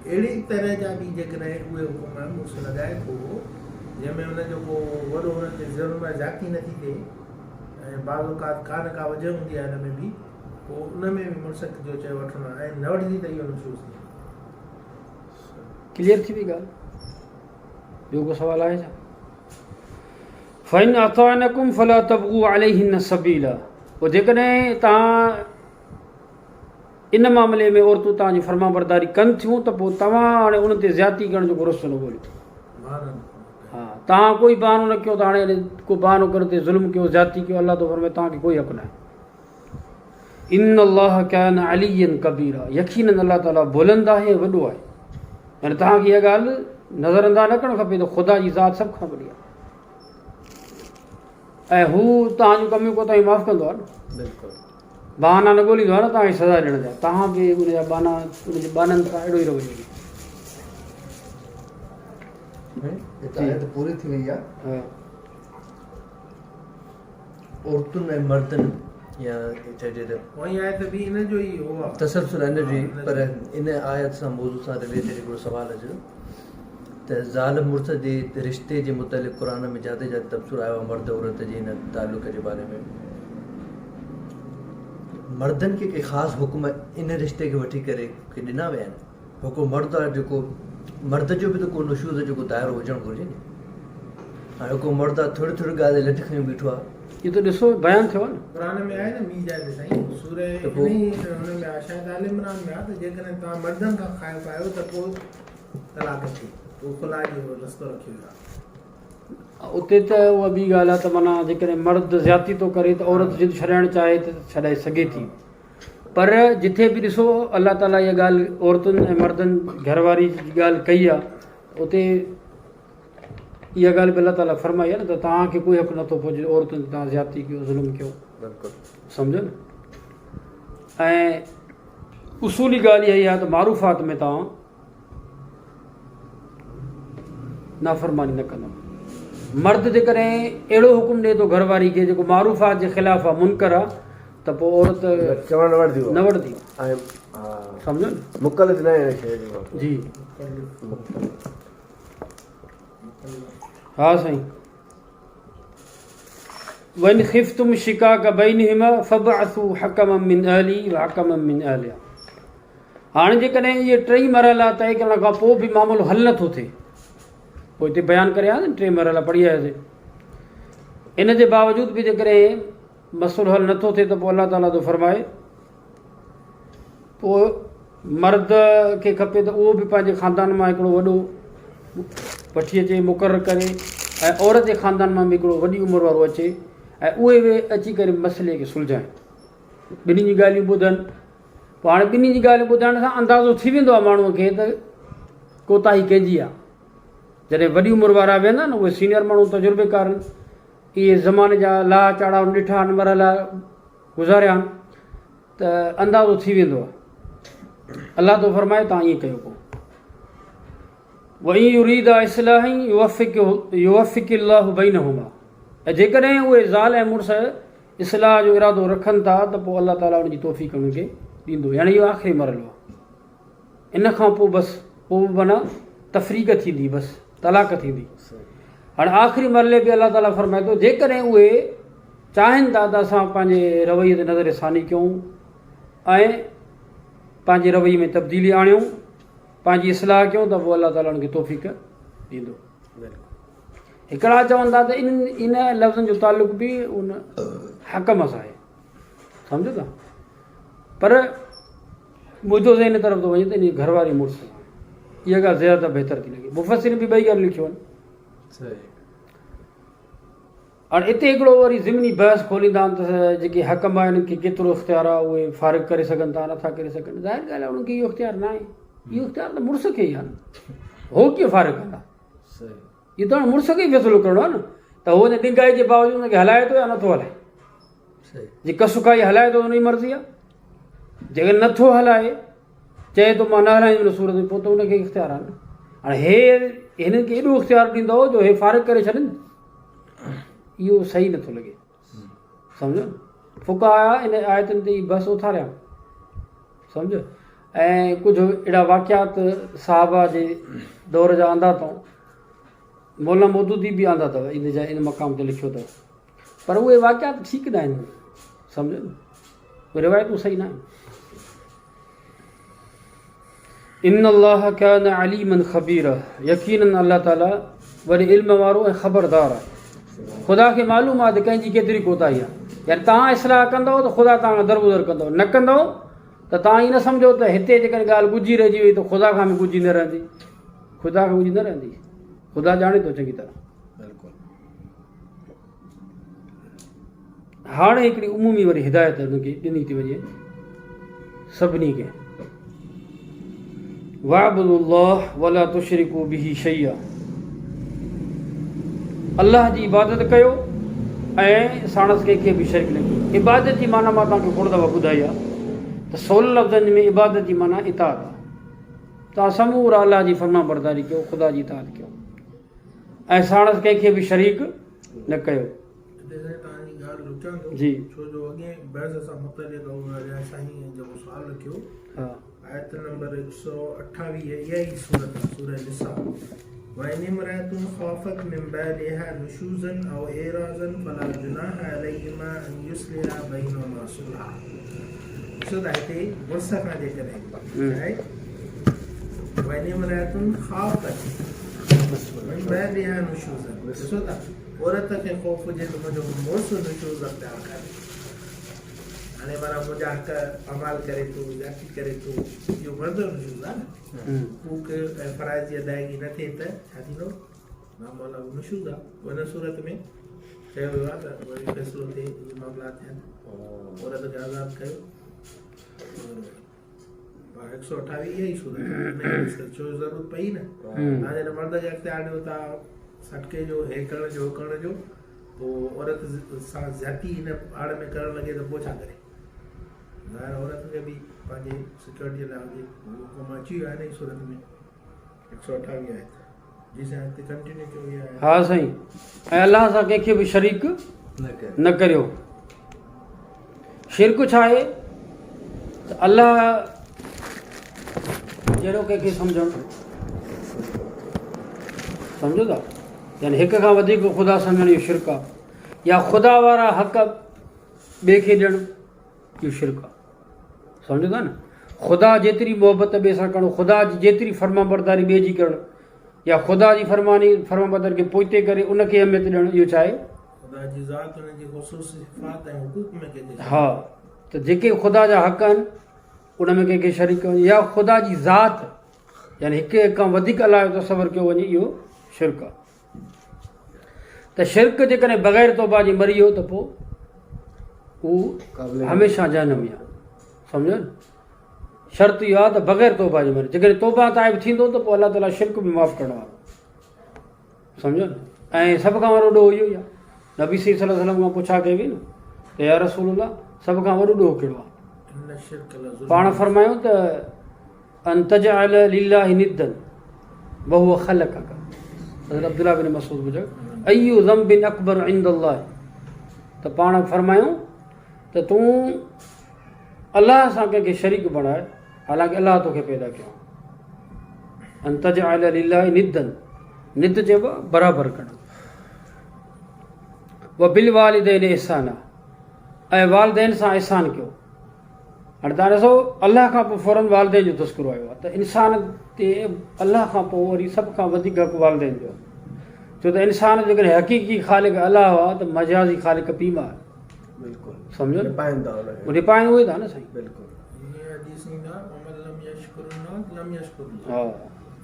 अहिड़ी तरह जा बि जेकॾहिं उहे हुकुम मुड़ुस लॻाए थो जंहिंमें हुनजो को वॾो हुननि ते ज़रूरत ज़्यादती नथी थिए ऐं बाज़ औक़ात का न का वजह हूंदी आहे हिन में बि पोइ उन में बि मुड़ुस जो चयो वठणो ऐं न वठंदी त इहो महसूसु थिए। क्लियर थी वई ॻाल्हि। ॿियो को सवाल आहे छा। फ़इन अताअनकुम फला तबगू अलैहिन सबीला। पोइ जेकॾहिं तव्हां इन मामले में औरतूं तव्हांजी फरमाबरदारी कनि थियूं त पोइ तव्हां हाणे उन ते ज़्यादती करण जो को रस्तो न ॻोल्हियो। हा तव्हां कोई बहानो न कयो त हाणे को बहानो करे ते ज़ुल्म कयो ज़्यादती कयो अलाह तो फरमाए तव्हांखे कोई हक़ न आहे। इन अल्लाह कान अलियन कबीरा यकीनन अल्लाह ताला बुलंद आहे वॾो आहे। यानी तव्हांखे इहा ॻाल्हि नज़रअंदाज़ न करणु खपे त ख़ुदा जी ज़ात सभु खां वॾी आहे ऐं हू तव्हांजो कमियूं कोताहियूं माफ़ु कंदो आहे न। बिल्कुलु बहाना न ॻोल्हींदो आहे न तव्हांखे सज़ा ॾियण जा। तव्हां बि उनजा बहाना उनजे बहाननि सां अहिड़ो ई रवैयो। हिते आयत पूरी थी वई आहे। हा औरतुनि ऐं मर्दनि या चइजे त उअई आहे त बि इन जो ई हो आहे तसलसल इन जी पर इन आयत सां मौज़ू सां रिलेटेड हिकिड़ो सुवाल अचे त ज़ाल मुड़ुस जे रिश्ते जे मुतालिक़ क़ुर में जाते जाते तबसुर आयो आहे मर्द औरत जे हिन तालुक़ जे बारे में। मर्दनि खे के ख़ासि हुकुम इन रिश्ते खे वठी करे के ॾिना विया आहिनि। हुकुम मर्द आहे जेको मर्द जो बि त को नुशूज़ जो को दाइरो हुजणु घुरिजे नी। हाणे को मर्द आहे थोरी थोरी ॻाल्हि लठ खणी बीठो आहे। इहो त ॾिसो बयानु थियो आहे न। क़ुर में आहे न ॿी जाइ ते साईं सूरे त पोइ हुन में आहे शायदि आल इमरान में आहे त जेकॾहिं तव्हां मर्दनि खां खाइब आहियो त पोइ तलाक थी पोइ खुला जो रस्तो रखियो आहे। उते त उहा ॿी ॻाल्हि आहे त माना जेकॾहिं मर्द ज़्यादती थो करे त औरत जिद छॾाइणु चाहे त छॾाए सघे थी। पर जिथे बि ॾिसो अलाह ताला इहा ॻाल्हि औरतुनि ऐं मर्दनि घरवारी जी ॻाल्हि कई आहे उते इहा ॻाल्हि बि अलाह ताला फरमाई आहे न त तव्हांखे कोई हक़ु नथो पहुचे औरतुनि ते तव्हां ज़्यादती कयो ज़ुल्म कयो। बिल्कुलु सम्झो न। ऐं उसूली ॻाल्हि इहा ई आहे त मारूफ़ात में तव्हां नाफ़रमानी न कंदो। मर्द जेकॾहिं अहिड़ो हुकुम ॾिए थो घरवारी खे जेको मारूफ़ात जे ख़िलाफ़ु आहे मुनकर आहे त पोइ औरत चवणु न वठंदी न वठंदी ऐं हा सम्झो न। मुकलिफ़ न आहे हिन शइ जो। जी हा साईं। वन ख़िफ़्तुम शिकाक बैनिहिमा फ़बअसू हकमम मिन अहली व हकमम मिन अहलिहा। हाणे जेकॾहिं इहे टई मरहला तइ करण खां पोइ बि मामलो हल नथो थिए, पोइ हिते बयानु करे आया न, टे मरहला पढ़ी आयासीं। इन जे बावजूद बि जेकॾहिं मसइलो हल नथो थिए त पोइ अलाह ताला थो फरमाए, पोइ मर्द खे खपे त उहो बि पंहिंजे ख़ानदान मां हिकिड़ो वॾो वठी अचे मुक़ररु करे, ऐं औरत जे ख़ानदान मां बि हिकिड़ो वॾी उमिरि वारो अचे, ऐं उहे बि अची करे मसइले खे सुलझाइनि, ॿिन्ही जी ॻाल्हियूं ॿुधनि। पोइ हाणे ॿिन्ही जी ॻाल्हि ॿुधण सां अंदाज़ो थी वेंदो आहे माण्हूअ खे त कोताही कंहिंजी आहे। जॾहिं वॾी उमिरि वारा वेंदा न, उहे सीनियर माण्हू तजुर्बेकार आहिनि, इहे ज़माने जा लाह चाढ़ा ॾिठा आहिनि, मरहला गुज़ारिया आहिनि, त अंदाज़ो थी वेंदो आहे। अलाह थो फरमाए तव्हां ईअं कयो पोइ वही युरीद इस्लाही युवफ़िक़िल्लाहु बैनहुमा। ऐं जेकॾहिं उहे ज़ाल ऐं मुड़ुस इस्लाह जो इरादो रखनि था त पोइ अलाह ताला उनजी तौफ़ीक़ उनखे ॾींदो। यानी इहो आख़िरी मरहलो आहे। इन खां पोइ बसि पोइ माना तफ़रीक़ थींदी, बसि तलाक थींदी। हाणे आख़िरी मरहले बि अलाह ताला फरमाए थो जेकॾहिं उहे चाहिनि था त असां पंहिंजे रवैये ते नज़र सानी कयूं ऐं पंहिंजे रवैये में तब्दीली आणियूं, पंहिंजी इस्लाह कयूं, त पोइ अलाह ताला उनखे तौफ़ीक़ ॾींदो। हिकिड़ा चवनि था त इन लफ़्ज़नि जो तालुक़ बि उन हकम सां आहे, सम्झो था, पर मुंहिंजो ज़हन तरफ़ थो वञे त इन घरवारी मुड़ुस सां। इहा ॻाल्हि ज़्यादा बहितर थी लॻे। मुफ़सिरिन बि ॿई ॻाल्हियूं लिखियूं आहिनि। हाणे हिते हिकिड़ो वरी ज़िमनी बहस खोलींदा आहिनि त जेके हकम आहिनि उन्हनि खे केतिरो इख़्तियार आहे, उहे फ़ारिग़ करे सघनि था, नथा करे सघनि। ज़ाहिर ॻाल्हि आहे उन्हनि खे इहो इख़्तियार न आहे। इहो इख़्तियार त मुड़ुस खे ई आहे न, हो कीअं फ़ारिग़ कंदा? इहो त हाणे मुड़ुस खे ई फ़ैसिलो करिणो आहे न, त हो हुन ॾिघाई जे बावजूदि हुनखे हलाए थो या नथो हलाए। जे कसुकाई हलाए थो हुनजी मर्ज़ी आहे, जेकर नथो हलाए चए थो मां न हलाईंदुमि सूरत में, पोइ त हुनखे इख़्तियार आहे न। हाणे हिननि खे एॾो इख़्तियार ॾींदो जो हे फ़ारिग़ करे छॾनि, इहो सही नथो लॻे, सम्झो। फुक़हा इन आयतुनि ते बसि उथारिया, सम्झो। ऐं कुझु अहिड़ा वाक़ियात साहबा जे दौर जा आंदा अथऊं, मौलाना मौदूदी बि आंदा अथव, इन मक़ाम ते लिखियो अथव, पर उहे वाक़ियात ठीकु न आहिनि, सम्झो न, उहे रिवायतूं सही न आहिनि। इन्नल्लाह कान अलीमन ख़बीर, यकीनन अल्लाह ताला वरी इल्म वारो ऐं ख़बरदार आहे। ख़ुदा खे मालूम आहे त कंहिंजी केतिरी कोताही आहे। यानी तव्हां इस्लाह कंदव त ख़ुदा तव्हां दरगुज़र कंदव, न कंदव त तव्हां ईअं न सम्झो त हिते जेकॾहिं ॻाल्हि गुझी रहिजी वई त ख़ुदा खां बि गुझी न रहंदी। ख़ुदा खां गुझी न रहंदी, ख़ुदा ॼाणे थो चङी तरह। हाणे हिकिड़ी उमूमी वरी हिदायत हुनखे ॾिनी थी वञे सभिनी खे, वाअबुदुल्लाह वला तुशरिकू बिही शैया। अल्लाह जी इबादत कयो ऐं साणस कंहिंखे बि शरीक न कयो। इबादत जी माना मां तव्हांखे खोड़ दफ़ा ॿुधाई आहे त सोल लफ़्ज़नि में इबादत जी माना इताअत आहे। तव्हां समूरा अल्लाह जी फर्मा बरदारी कयो, ख़ुदा जी इताअत कयो ऐं साणस कंहिंखे बि शरीक न कयो। जी छो जो अॻे बहस सां मुतलिक़ साईं जेको सुवाल रखियो, हा, आयत नंबर 128 इहा ई सूरत आहे, सूरह निसा। وإن امرأة خافت من بعلها نشوزا أو إعراضا فلا جناح عليهما أن يصلحا بينهما صلحا. So that is मुर्सा का जिक्र है, right? وإن امرأة خافت من بعلها نشوزا. So that औरत के खौफ जे तो मुझे मोस नशूज रखता है। अने मारा मुझे हक अमाल करे तो जाती करे तो यो मर्द नशूज है ना, वो के फराइज अदायगी न थे त छाती नो मामला नशूज है। वना सूरत में चयो हुआ त वरी फैसलो थे मामला थे औरत के आजाद कयो। 128 यही सूरत में जो जरूरत पई ना, आज मर्द के अख्तियार ने होता सटके जो हे करण जो तो औरत सां ज़्यादती इन आड़ में करण लगे तो पोइ छा करे। ज़ाहिर औरत खे बि पंहिंजे सिक्योरिटी लाइ हुकुम अची वियो आहे न सूरत में 128 आहे जी साईं ते कंटिन्यू कयो आहे। हा साईं, ऐं अलाह सां कंहिंखे बि शरीक न करियो। शिरक छा आहे त अलाह जहिड़ो कंहिंखे सम्झणु, सम्झो था, यानी हिक खां वधीक ख़ुदा सम्झण इहो शिरक आहे। या ख़ुदा वारा हक़ ॿिए खे ॾियणु, इहो शिरक आहे। सम्झो था न, ख़ुदा जेतिरी मोहबत ॿिए सां करणु, ख़ुदा जी जेतिरी फर्माबरदारी ॿिए जी करणु, या ख़ुदा जी फर्माबरदारी खे पोइते करे उनखे अहमियत ॾियणु, इहो छा आहे? ख़ुदा जी ज़ात उन जी ख़ुसूसी सिफ़ात ऐं हुकूक में कंहिंखे हा, त जेके ख़ुदा जा हक़ आहिनि उन में कंहिंखे शरीक करणु, या ख़ुदा जी ज़ात यानी हिकु खां वधीक अलाह जो तसवर कयो वञे, इहो शिरक आहे। त शिरक जेकॾहिं बग़ैर तौबा जी मरी वियो त पोइ उहो हमेशह जहन्नम आहे। सम्झो न, शर्त इहो आहे त बग़ैर तौबा जी मरी, जेकॾहिं तौबा ताइब थींदो त पोइ अलाह ताला शिरक बि माफ़ु करणो आहे। सम्झो न, ऐं सभ खां वॾो ॾोह इहो ई आहे। नबी सल्लल्लाहु अलैहि वसल्लम खां पुछा कई हुई न त या रसूलल्लाह सभ खां वॾो ॾोह कहिड़ो आहे? पाण फरमायूं त अन तजअल लिल्लाहि निद्दन वहुव ख़लक़क। हज़रत अब्दुल्लाह बिन मसूद ॿुधायो अय्यु ज़म्बिन अकबर इंदल्लाह, त पाण फरमायूं त तूं अलाह सां कंहिंखे शरीक बणाए हालांकि अलाह तोखे पैदा कयो। अन तजअल लिल्लाहि निद्दन, निद चइबो आहे बराबरि करणु। व बिल वालिदैन इहसाना, ऐं वालदेन सां इहसान कयो। हाणे तव्हां ॾिसो अलाह खां पोइ फौरन वालदेन जो तस्कुरो आयो आहे, त इंसान ते अलाह खां पोइ वरी सभ खां वधीक हक़ वालदेन जो, छो त इंसान जेकॾहिं हक़ीक़ी ख़ालिक अलाह आहे त मजाज़ी ख़ालिक पीमा आहे। बिल्कुलु सम्झो न, पाईंदा रिपाइण उहे था न साईं। बिल्कुलु हा,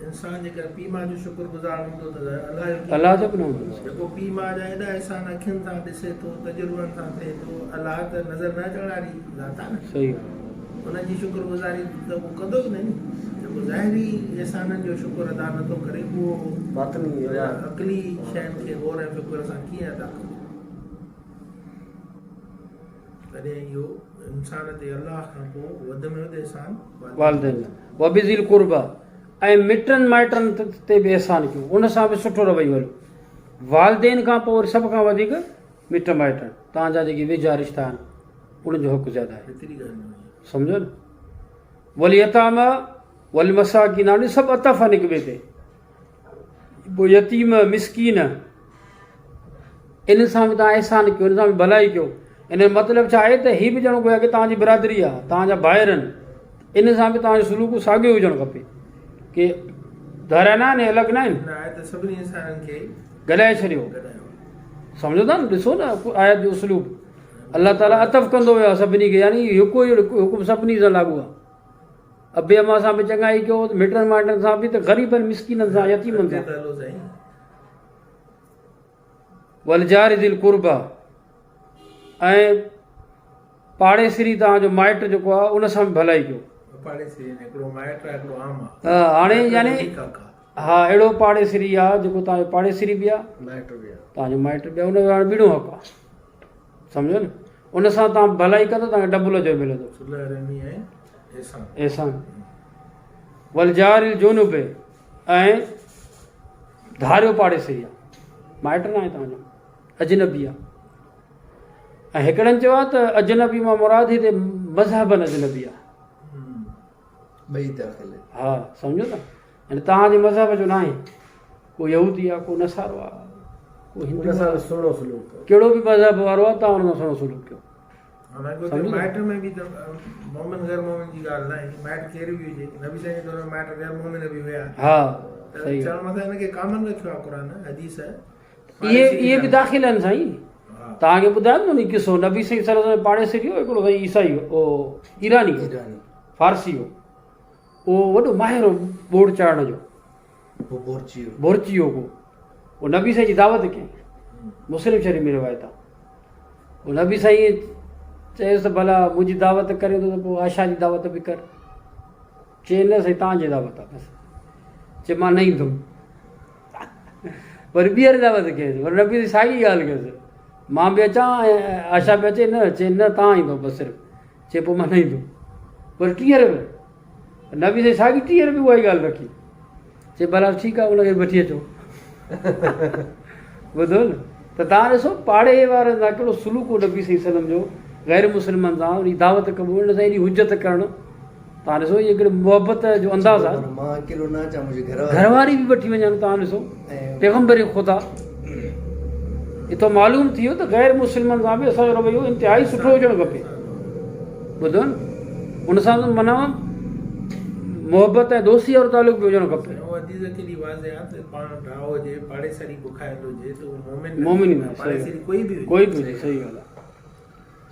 इंसान जेकर पीमा जो शुक्रगुज़ार हूंदो त अलाह जो बि न हूंदो। जेको पीमा जा एॾा अहसान अखियुनि सां ॾिसे थो, तजुर्बनि सां थिए थो, अलाह त नज़र न अचण वारी ज़ात आहे न, सही, उनजी शुक्रगुज़ारी त उहो कंदो ई न। जेको ज़ाहिरी अहसाननि जो शुक्र अदा नथो करे उहो बातनी अकली शयुनि खे गौर ऐं फ़िक्र सां कीअं अदा कंदो? तॾहिं इहो इंसान ते अलाह खां पोइ वधि में वधि अहसान वालदेन व बिज़िल कुर्बा, ऐं मिटनि माइटनि ते बि अहसान कयूं, उन सां बि सुठो रवैयो हलो। वालदेन खां पोइ वरी सभ खां वधीक मिट माइटनि, तव्हांजा जेके वेझा रिश्ता आहिनि उनजो हक़ ज़्यादा आहे। एतिरी ॻाल्हि न हुई। सम्झो न, वली यतामा वली मसाकिन, हाणे सभु अतफ़ आहिनि हिक ॿिए ते। पोइ यतीम मिसकीन इन सां बि तव्हां अहसान कयो, इन सां बि भलाई कयो। इन जो मतिलबु छा आहे त हीअ बि ॼणो पियो आहे की तव्हांजी बिरादरी आहे, तव्हांजा भाइर आहिनि, इन सां बि तव्हांजो सलूक साॻियो हुजणु खपे की धारिया न आहिनि, अलॻि न आहिनि, न आहे त सभिनी इंसाननि खे गॾाए छॾियो। गॾायो। सम्झो था न, ॾिसो न आयत जो उसलूब अलाह ताला अतफ़ कंदो वियो आहे सभिनी खे, यानी हिकु ई हुकुम सभिनी सां लागू आहे। अबे अमा सां बि चङाई कयो, मिटनि माइटनि सां बि, त ग़रीबनि मिसकीननि सां, यतीमनि सां। हलो साईं, वल जारि दिल कुर्बा, ऐं पाड़ेसिरी तव्हांजो माइट जेको आहे उन सां बि भलाई कयो। पाड़ेसिरी हिकिड़ो माइट आहे, हिकिड़ो आम आहे। हाणे यानी ठीकु आहे। हा, अहिड़ो पाड़ेसिरी आहे जेको तव्हांजो पाड़ेसिरी बि आहे, माइट बि आहे, तव्हांजो माइट बि आहे, उन जो हाणे ॿीणो हक़ आहे। सम्झो न, उन सां तव्हां भलाई कंदो तव्हांखे डबल जो मिलंदो सुलह रहमी ऐं अहसान। अहसान। वल जारिल जुनुब, ऐं धारियो पाड़ेसिरी आहे, माइट न आहे तव्हांजो, अजनबी आहे। ऐं हिकिड़नि चयो आहे त अजनबी मां मुराद हिते मज़हबन अजनबी आहे। ॿई दाख़िल। हा, सम्झो था, यानी तव्हांजे मज़हब जो न आहे, को यहूदी आहे, को नसारो आहे, को हिंदू आहे, सुहिणो सलूक कहिड़ो बि मज़हब वारो आहे, तव्हां हुन सां सुहिणो सलूक कयो। हालांकि माइट में बि त मोमिन गैर मोमिन जी ॻाल्हि न आहे, माइट केरु बि हुजे, नबी साईं जे दौर में माइट गैर मोमिन बि हुया। हा, त सही चवण मथां हिनखे कामन रखियो आहे क़ुर हदीस। इहे बि दाख़िल आहिनि साईं। तव्हांखे ॿुधायो न किसो, नबी साईं सल्लल्लाहु अलैहि वसल्लम पाड़ेसिरी हो हिकिड़ो साईं ईसाई हो, ईरानी हो, फारसी हो, उहो वॾो माहिर हो बोड़ चाढ़ण जो, बोरची हो को, उहो नबी साईं जी दावत कयईं, मुस्लिम शरीफ़ में रिवायत आहे। उहो नबी साईं चयुसि त भला मुंहिंजी दावत करे थो त पोइ आशा जी दावत बि कर। चए न साईं तव्हांजी दावत आहे बसि। चए मां न ईंदुमि। वरी ॿीहर दावत कयसि, वरी नबी साईं साॻी ॻाल्हि कयसि, मां बि अचां ऐं आशा बि अचे, न चए न तव्हां ईंदो बसि सिर्फ़ु। चए पोइ मां न ईंदुमि। वरी टीहर बि नबी साईं साॻी टीहर बि उहा ई ॻाल्हि रखी। चए भला ठीकु आहे, उनखे वठी अचो। ॿुधो न, त तव्हां ॾिसो पाड़े वारनि सां कहिड़ो सलूक हो नबी साईं सल्लम जो, गैर मुस्लिमनि सां वरी दावत कबो, उन सां एॾी हुजत करणु। तव्हां ॾिसो इहे हिकिड़े मुहबत जो अंदाज़ आहे। घरवारी बि वठी वञनि, तव्हां ॾिसो पैगम्बर ख़ुदा इतो मालूम थी वियो त ग़ैर मुस्लिमनि सां बि असांजो रवैयो इंतिहाई सुठो हुजणु खपे। ॿुधो न, उन सां माना मोहबत ऐं दोस्ती वारो तालुक बि हुजणु खपे। वो हदीस केॾी वाज़े आहे त पाण ढाओ हुजे पाड़ेसरी बुखायल हुजे त उहो मोमिन न, पाड़ेसरी कोई बि हुजे। कोई बि हुजे, सही ॻाल्हि आहे।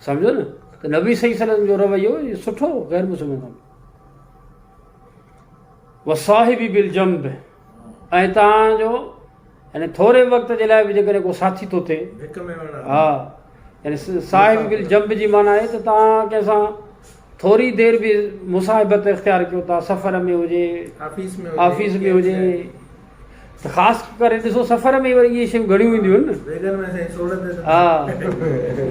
सम्झो न, त नबी सही सलम जो रवैयो इहो सुठो ग़ैर मुस्लिमनि सां। वसाहिबी बिल जंब, ऐं तव्हांजो यानी थोरे वक़्त जे लाइ बि जेकॾहिं को साथी थो थिए, हिक में वणा हा, यानी साहिब बिल जंब जी माना आहे त तव्हां कंहिंसां थोरी देरि बि मुसाहिबत इख़्तियार कयो था, सफ़र में हुजे, ऑफिस में हुजे, त ख़ासि करे ॾिसो सफ़र में वरी इहे शयूं घणियूं ईंदियूं आहिनि न। वेगन में साईं सोड़ ते हा,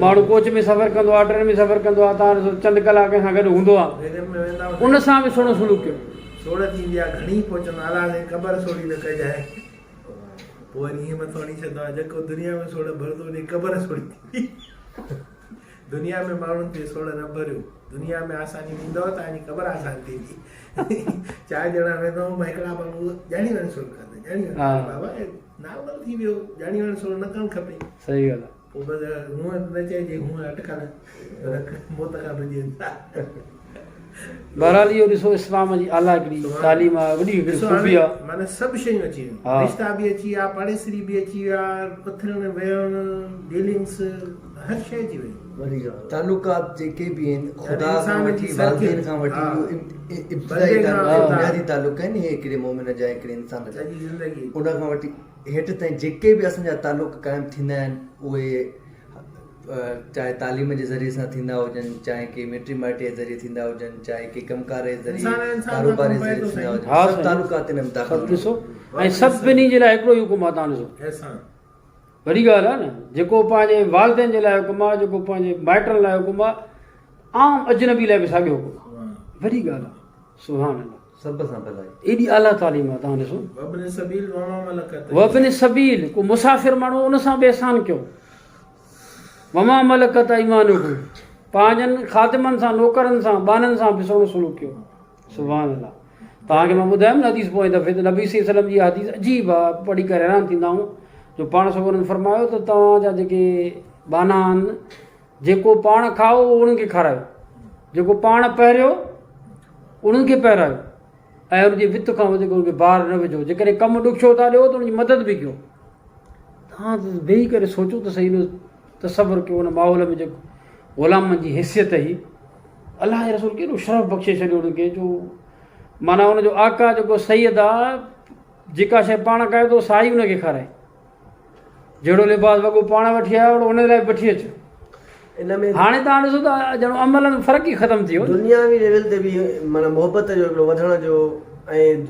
माण्हू कोच में सफ़र कंदो आहे, ट्रेन में सफ़र कंदो आहे, तव्हां ॾिसो चंद कलाक सां गॾु हूंदो आहे, वेगन में वेंदा उन सां बि सुहिणो सलूक कयो। सोड़ थींदी आहे घणी पहुचंदा अलाह साईं क़बर सोड़ी न कजाए। पोइ वरी ईअं मथां वठी छॾंदो आहे जेको दुनिया में सोड़ भरंदो उन क़बर सोड़ी थींदी। दुनिया में माण्हुनि ते सोड़ न भरियो, दुनिया में आसानी ॾींदव तव्हांजी क़बर आसान थींदी। 4 ॼणा वेंदो मां हिकिड़ा बाबू ॼाणी वञी सोड़ कंदे, ॼाणी वञी बाबा नॉर्मल थी वियो, ॼाणी वञी सोड़ न करणु खपे। सही ॻाल्हि आहे। पोइ बसि हूअं न चइजे हूअं अटकल मौत खां बची। बहरहाल इहो ॾिसो इस्लाम जी आला हिकिड़ी तालीम आहे, वॾी हिकिड़ी ख़ूबी आहे। माना सभु शयूं अची वियूं, हा। रिश्ता बि अची विया, पाड़ेसरी बि अची विया, उथणु वेहणु, डीलिंग्स, हर शइ अची वई। तालुकात जेके बि आहिनि ख़ुदा खां इंसान वठी जी वालिदैन खां वठी हा। इब्तिदाई बंदे खां बुनियादी तालुक आहिनि, इहे हिकिड़े मोमिन जा हिकिड़े इंसान जा, सॼी ज़िंदगी उन खां वठी हेठि ताईं जेके बि असांजा तालुक क़ाइमु थींदा आहिनि उहे चाहे तालीम जे ज़रिए सां थींदा हुजनि, चाहे के मैट्रिमाइटी जे ज़रिए थींदा हुजनि, चाहे के कमकार जे ज़रिए, इंसान कारोबार जे खां ज़रिए पैदो थींदा हुजनि, हा, सभु साईं। तालुकात हिन में दाख़िल सभु ॾिसो, ऐं सभिनी जे लाइ हिकिड़ो ई हुकुम आहे। तव्हां ॾिसो, अहसान वॾी ॻाल्हि आहे न, जेको पंहिंजे वालिदैन जे लाइ हुकुम आहे, जेको पंहिंजे माइटनि लाइ हुकुम आहे, आम अजनबी लाइ बि साॻियो हुकुम आहे। वॾी ॻाल्हि आहे, सुभाणे अल्लाह, सभ सां भलाई। एॾी आला तालीम आहे। तव्हां ॾिसो, वबन सबील वमा मलकत, वबिन सबील, को मुसाफ़िर माण्हू उन सां बि एहसान कयो। वमा मलकत ईमानुकुम, पंहिंजनि ख़ातिमनि सां, नौकरनि सां, बाननि सां बि सुहिणो सलूक कयो। सुभाणे अल्लाह, तव्हांखे मां ॿुधायमि न हदीस पोइ दफ़े त नबी सही सलम जी हदीस अजीब आहे, पढ़ी करे हैरान थींदा आहियूं। जो पाण सभु उन्हनि फरमायो त तव्हांजा जेके बाना आहिनि, जेको पाण खाओ उन्हनि खे खारायो, जेको पाण पहिरियो उन्हनि खे पहिरायो, ऐं उनजे वित खां वधीक उनखे बार न विझो। जेकॾहिं कमु ॾुखियो था ॾियो त उनजी मदद बि कयो। तव्हां वेही करे सोचो त सही, तसवुरु कयो उन माहौल में जेको ग़ुलामनि जी हैसियत हुई। अलाह जे रसूल केॾो शरफ़ बख़्शे छॾियो उनखे, जो माना उनजो आका जेको सैयद आहे, जेका शइ पाण कयो थो साई उनखे खाराए। जहिड़ो लिबास वॻो पाण वठी आयो ओड़ो उन लाइ वठी अचो। इन में हाणे तव्हां ॾिसो त ॼणो अमल में फ़र्क़ु ई ख़तमु थी वियो। दुनियावी लेवल ते बि माना मोहबत जो हिकिड़ो वधण जो, ऐं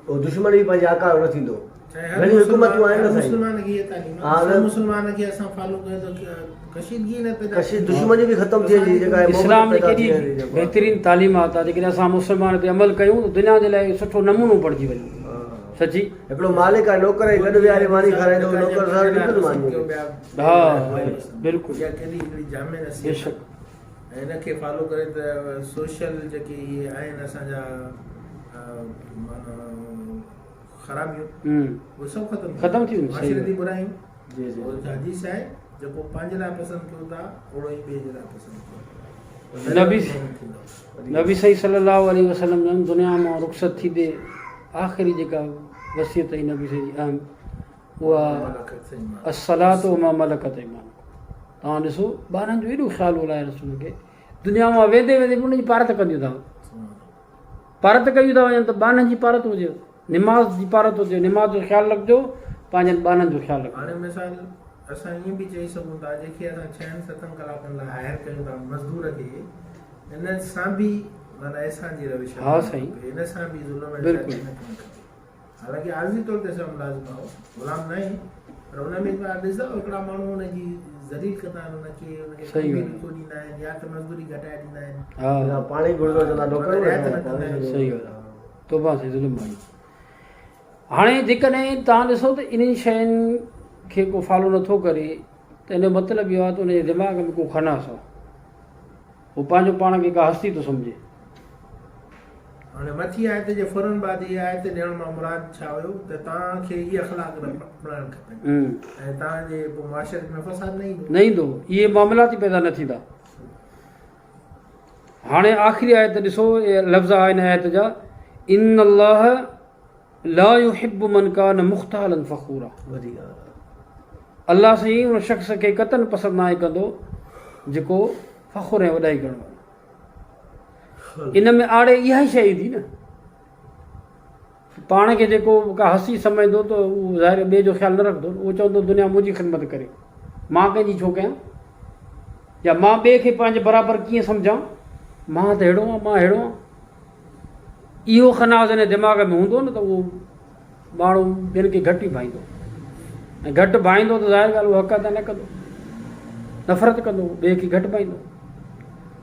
दुश्मन बि पंहिंजे आकार न थींदो। घणी हुकूमतूं आहिनि न साईं, मुस्लमान खे ये तालीम हा, आहे, मुस्लमान खे असां फॉलो कयूं त कशीदगी न पैदा कशी दुश्मनी बि ख़तमु थिए थी, जेका आहे इस्लाम जी मोहबत पैदा केॾी थिए थी जेको आहे। बहितरीनु तालीमात आहे। जेकॾहिं असां मुस्लमान ते अमल कयूं त दुनिया जे लाइ सुठो नमूनो पढ़जी वञे। सची हिकिड़ो मालिक आहे, नौकर खे गॾु विहारे मानी खाराईंदो, नौकर सां बिल्कुलु मानी। हा, बिल्कुलु, इहा केॾी हिकिड़ी जामे नसीहत बेशक। ऐं हिनखे फॉलो करे त सोशल जेके इहे आहिनि असांजा माना ख़राबियूं, उहे सभु ख़तमु थी वञे। सही माशरती ॻाल्हि। बुरायूं। जी जी हदीस आहे, जेको पंहिंजे लाइ पसंदि कयो था ओड़ो ई ॿिए जे लाइ पसंदि कयो। नबी सही सल्लल्लाहु अलैहि वसल्लम जन दुनिया मां रुख़सत थींदे आख़िरी जेका वसियत हुई नबी सही जी अहम, उहा अस्सलात वमा मलकत ईमानुकुम। तव्हां ॾिसो ॿारनि जो एॾो ख़्यालु हो आहे रसूल खे, दुनिया मां वेंदे वेंदे बि उनजी पारत कंदियूं था, पारत कयूं था वञनि त ॿारनि जी पारत हुजे, निमाज़ जी पारत हुजे, निमाज़ जो ख़्यालु रखिजो, पंहिंजनि ॿारनि जो ख़्यालु रखिजो। हाणे मिसाल असां ईअं बि चई सघूं था, जेके असां 6-7 कलाकनि लाइ हायर कयूं था मज़दूर खे, इन सां बि माना असां जी रविश हा साईं, इन सां बि ज़ुल्म बिल्कुलु। हालांकि आर्ज़ी तौर ते सभु मुलाज़िम आहे, ग़ुलाम न आहे, पर हुन में ॾिसंदो हिकिड़ा माण्हू हुनजी ज़लील कंदा आहिनि, हुनखे सही ॻाल्हि। ॾींदा आहिनि या त मज़दूरी घटाए ॾींदा आहिनि। हा, पाणी घुरंदो चवंदा नौकर सही ॻाल्हि आहे। तौबा से ज़ुल्म आई। हाणे जेकॾहिं तव्हां ॾिसो त इन्हनि शयुनि खे को फॉलो नथो करे त इन जो मतिलबु इहो आहे त उनजे दिमाग़ में को खनास आहे, उहो पंहिंजो पाण खे का हस्ती थो सम्झे। हाणे मथी आयत जे फुरनबादी आयत ॾियण मां मुराद छा हुयो त तव्हांखे इहे अख़लाक अपनाइण खपनि ऐं तव्हांजे पोइ मुआशरे में फ़साद न ईंदो न ईंदो, इहे मामलात ई पैदा न थींदा। हाणे आख़िरी आयत ॾिसो, इहे लफ़्ज़ आहिनि आयत जा, इन अल्लाह ला युहिब्बु मन कान मुख्तालन फ़खूरा। अल्लाह साईं उन शख़्स खे कतन पसंदि न आहे कंदो जेको फ़खुर ऐं वॾाई करणु वारो। इन में आड़े इहा ई शइ ईंदी न, पाण खे जेको का हसी सम्झंदो त उहो ज़ाहिर ॿिए जो ख़्यालु न रखंदो, उहो चवंदो दुनिया मुंहिंजी ख़िदमत करे, मां कंहिंजी छो कयां, या मां ॿिए खे पंहिंजे बराबरि कीअं सम्झां, मां त अहिड़ो आहियां, मां अहिड़ो आहियां। इहो ख़नाज़ हिन दिमाग़ में हूंदो न त उहो माण्हू ॿियनि खे घटि ई भाईंदो, ऐं घटि भाईंदो त ज़ाहिर ॻाल्हि उहो हक़ अदा न कंदो, नफ़रत कंदो, ॿिए खे घटि भाईंदो।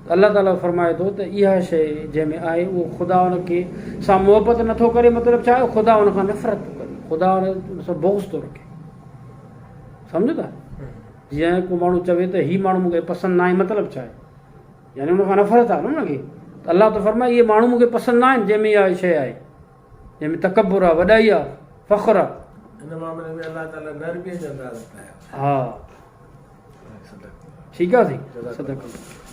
अल्लाह ताला फरमाए थो त इहा शइ जंहिंमें आहे उहो ख़ुदा हुनखे सां मुहबत नथो करे, मतिलबु छा आहे, ख़ुदा हुन खां नफ़रत थो करे, ख़ुदा हुन सां बोग़्ज़ थो रखे। सम्झो था, जीअं को माण्हू चवे त हीउ माण्हू मूंखे पसंदि न आहे, मतिलबु छा आहे, यानी हुन खां नफ़रत आहे न हुनखे। त अल्लाह त फरमाए इहे माण्हू मूंखे पसंदि न आहिनि जंहिंमें इहा शइ आहे, जंहिंमें तकबुर आहे, वॾाई आहे, फ़ख्रु आहे। हिन मामले में अलाह ताला नरमीअ जो अंदाज़ ॿुधायो। हा, ठीकु आहे साईं, सदक़।